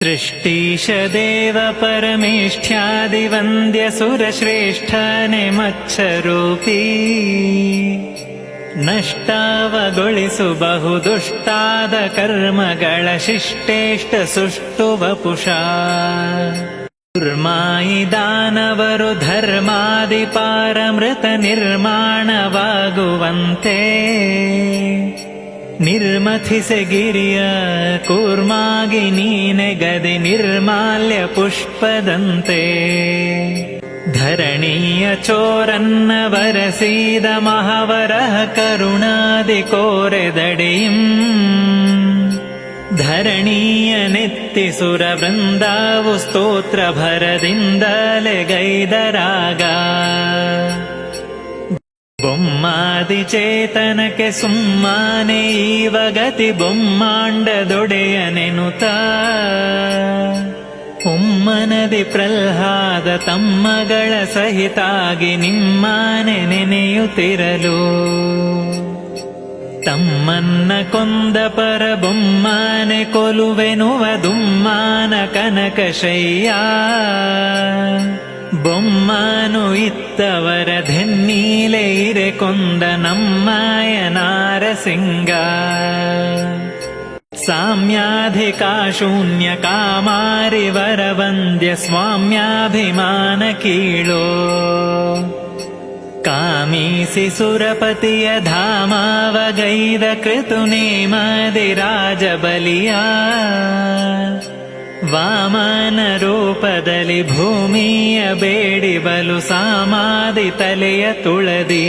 ಸೃಷ್ಟೀಶ ದೇವ ಪರಮೇಷ್ಠ್ಯಾದಿವಂದ್ಯ ಸುರಶ್ರೇಷ್ಠನೆ ಮತ್ಸರೂಪಿ ನಷ್ಟಾವಗೊಳಿಸು ಬಹುದುಷ್ಟಾದ ಕರ್ಮಗಳ ಶಿಷ್ಟೇಷ್ಟ ಸುಷ್ಟು ವಪುಷಾ ದುರ್ಮಾಯಿ ದಾನವರು ಧರ್ಮಾದಿ ಪಾರಮೃತ ನಿರ್ಮಾಣವಾಗುವಂತೆ ನಿರ್ಮಥಿಸೆ ಗಿರಿಯ ಕೂರ್ಮಾಗಿ ನೀನೆಗದಿ ನಿರ್ಮಾಲ್ಯ ಪುಷ್ಪದಂತೆ ಧರಣೀಯ ಚೋರನ್ನ ವರಸೀದ ಮಹಾವರಹ ಕರುಣಾದಿ ಕೋರೆದಡಿಯಂ ಧರಣೀಯ ನೆತ್ತಿ ಸುರ ವೃಂದಾವು ಸ್ತೋತ್ರ ಭರದಿಂದಲೆ ಗೈದರಾಗ ಬೊಮ್ಮಾದಿ ಚೇತನಕ್ಕೆ ಸುಮ್ಮಾನೆ ಈವ ಗತಿ ಬೊಮ್ಮಾಂಡದೊಡೆಯನೆನುತ ಉಮ್ಮನದಿ ಪ್ರಹ್ಲಾದ ತಮ್ಮಗಳ ಸಹಿತಾಗಿ ನಿಮ್ಮಾನೆ ನೆನೆಯುತ್ತಿರಲು ತಮ್ಮನ್ನ ಕೊಂದ ಪರ ಬೊಮ್ಮಾನೆ ಕೊಲುವೆನುವ ದುಮ್ಮಾನ ಕನಕಶಯ್ಯ ಬೊಮ್ಮಾನು ಇತ್ತವರ ಧೆನ್ನೀಲೆ ಇರೆ ಕೊಂದ ನಮ್ಮಾಯ ನಾರಸಿಂಗ ಸಾಮ್ಯಾಧಿಕಾ ಶೂನ್ಯ ಕಾಮಾರಿ ವರವಂದ್ಯ ಸ್ವಾಮ್ಯಾಭಿಮಾನ ಕೀಳೋ ಕಾಮೀಸಿ ಸುರಪತಿಯ ಧಾಮಾವಗೈದ ಕೃತುನೇಮಾದಿ ರಾಜಬಲಿಯ ವಾಮನ ರೂಪದಲ್ಲಿ ಭೂಮಿಯ ಬೇಡಿ ಬಲು ಸಾಮಾದಿ ತಲೆಯ ತುಳದಿ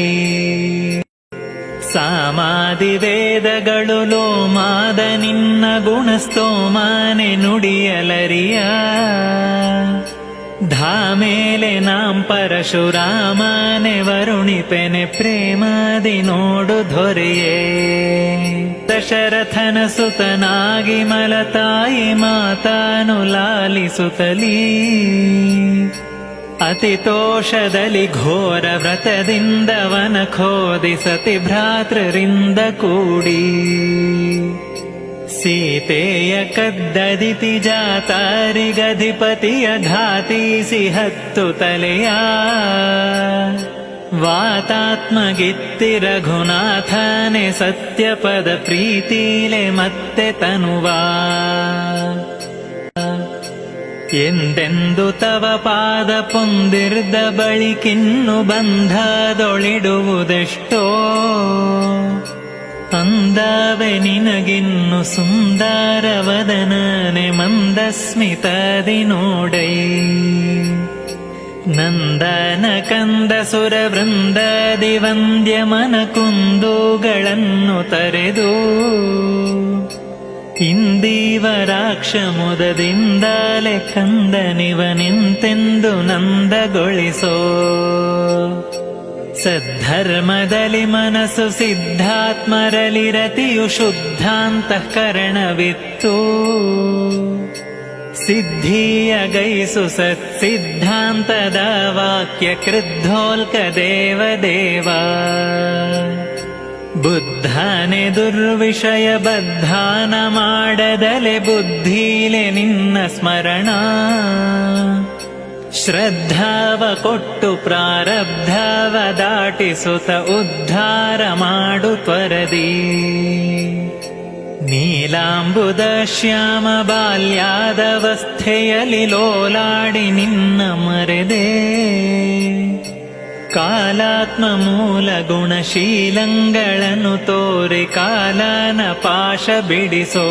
ಸಾಮಾದಿ ವೇದಗಳು ಲೋಮಾದ ನಿನ್ನ ಗುಣಸ್ತೋಮಾನೆ ನುಡಿಯಲರಿಯ ಧಾಮೇಲೆ ನಾಂ ಪರಶುರಾಮನೆ ವರುಣಿಪೆನೆ ಪ್ರೇಮಾದಿ ನೋಡು ಧೊರೆಯೇ ದಶರಥನ ಸುತನಾಗಿ ಮಲತಾಯಿ ಮಾತಾನು ಲಾಲಿಸುತ್ತಲೀ ಅತಿತೋಷದಲ್ಲಿ ಘೋರ ವ್ರತದಿಂದ ವನ ಖೋದಿಸತಿ ಭ್ರಾತೃರಿಂದ ಕೂಡಿ ಸೀತೆಯ ಕದ್ದದಿತಿ ಜಾತಾರಿಗಧಿಪತಿಯ ಘಾತೀಸಿ ಹತ್ತು ತಲೆಯ ವಾತಾತ್ಮಗಿತ್ತಿ ರಘುನಾಥನೆ ಸತ್ಯಪದ ಪ್ರೀತಿಲೆ ಮತ್ತೆ ತನುವಾ ಎಂದೆಂದು ತವ ಪಾದ ಪೊಂದಿರ್ದ ಬಳಿಕಿನ್ನು ಬಂಧದೊಳಿಡುವುದೆಷ್ಟೋ ಅಂದಾವೆ ನಿನಗಿನ್ನು ಸುಂದರ ವದನನೆ ಮಂದಸ್ಮಿತದಿ ನೋಡೈ ನಂದನ ಕಂದ ಸುರ ವೃಂದದಿ ವಂದ್ಯ ಮನ ಕುಂದುಗಳನ್ನು ತರೆದು ಇಂದೀವರಾಕ್ಷ ಮುದದಿಂದಲೇ ಕಂದನಿವನಿಂತೆಂದು ನಂದಗೊಳಿಸೋ ಸದ್ಧರ್ಮದಲ್ಲಿ ಮನಸ್ಸು ಸಿದ್ಧಾತ್ಮರಲಿ ರತಿಯು ಶುದ್ಧಾಂತಃಕರಣವಿತ್ತು ಸಿದ್ಧಿಯ ಗೈಸು ಸತ್ಸಿದ್ಧಾಂತದ ವಾಕ್ಯ ಕೃದ್ಧೋಲ್ಕ ದೇವದೇವ ಬುದ್ಧನೆ ದುರ್ವಿಷಯ ಬದ್ಧಾನ ಮಾಡದಲೆ ಬುದ್ಧಿಲೆ ನಿನ್ನ ಸ್ಮರಣ ಶ್ರದ್ಧಾವ ಕೊಟ್ಟು ಪ್ರಾರಬ್ಧವ ದಾಟಿಸುತ್ತ ಉದ್ಧಾರ ಮಾಡು ತ್ವರದಿ ನೀಲಾಂಬುದ ಶ್ಯಾಮ ಬಾಲ್ಯಾದವಸ್ಥೆಯಲ್ಲಿ ಲೋಲಾಡಿ ನಿನ್ನ ಮರೆದೆ ಕಾಲಾತ್ಮ ಮೂಲ ಗುಣಶೀಲಂಗಳನ್ನು ತೋರಿ ಕಾಲನ ಪಾಶ ಬಿಡಿಸೋ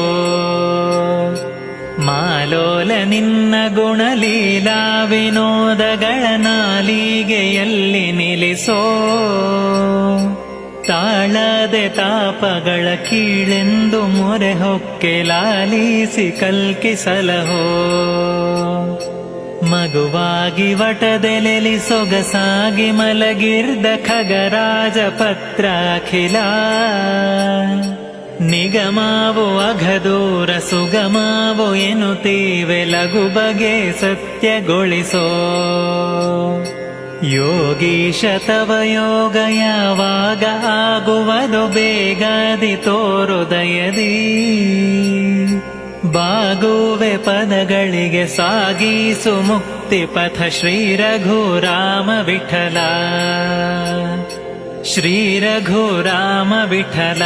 ಮಾಲೋಲ ನಿನ್ನ ಗುಣಲೀಲಾ ವಿನೋದಗಳ ನಾಲಿಗೆಯಲ್ಲಿ ನಿಲ್ಲಿಸೋ ತಾಳದೆ ತಾಪಗಳ ಕೀಳೆಂದು ಮೊರೆ ಹೊಕ್ಕೆ ಲಾಲಿಸಿ ಕಲ್ಕಿಸಲಹೋ ಮಗುವಾಗಿ ವಟದೆಲೆಲಿ ಸೊಗಸಾಗಿ ಮಲಗಿರ್ದ ಖಗರಾಜ ಪತ್ರ ಅಖಿಲ ನಿಗಮಾವು ಅಘದೂರ ಸುಗಮಾವು ಎನ್ನುತ್ತೀವೆ ಲಘು ಬಗೆ ಸತ್ಯಗೊಳಿಸೋ ಯೋಗೀಶ ತವ ಯೋಗ ಯಾವಾಗ ಆಗುವುದು ಬೇಗದಿ ತೋರುದಯದಿ ಬಾಗುವೆ ಪದಗಳಿಗೆ ಸಾಗಿಸು ಮುಕ್ತಿ ಪಥ ಶ್ರೀ ರಘುರಾಮ ವಿಠಲ ಶ್ರೀ ರಘುರಾಮ ವಿಠಲ.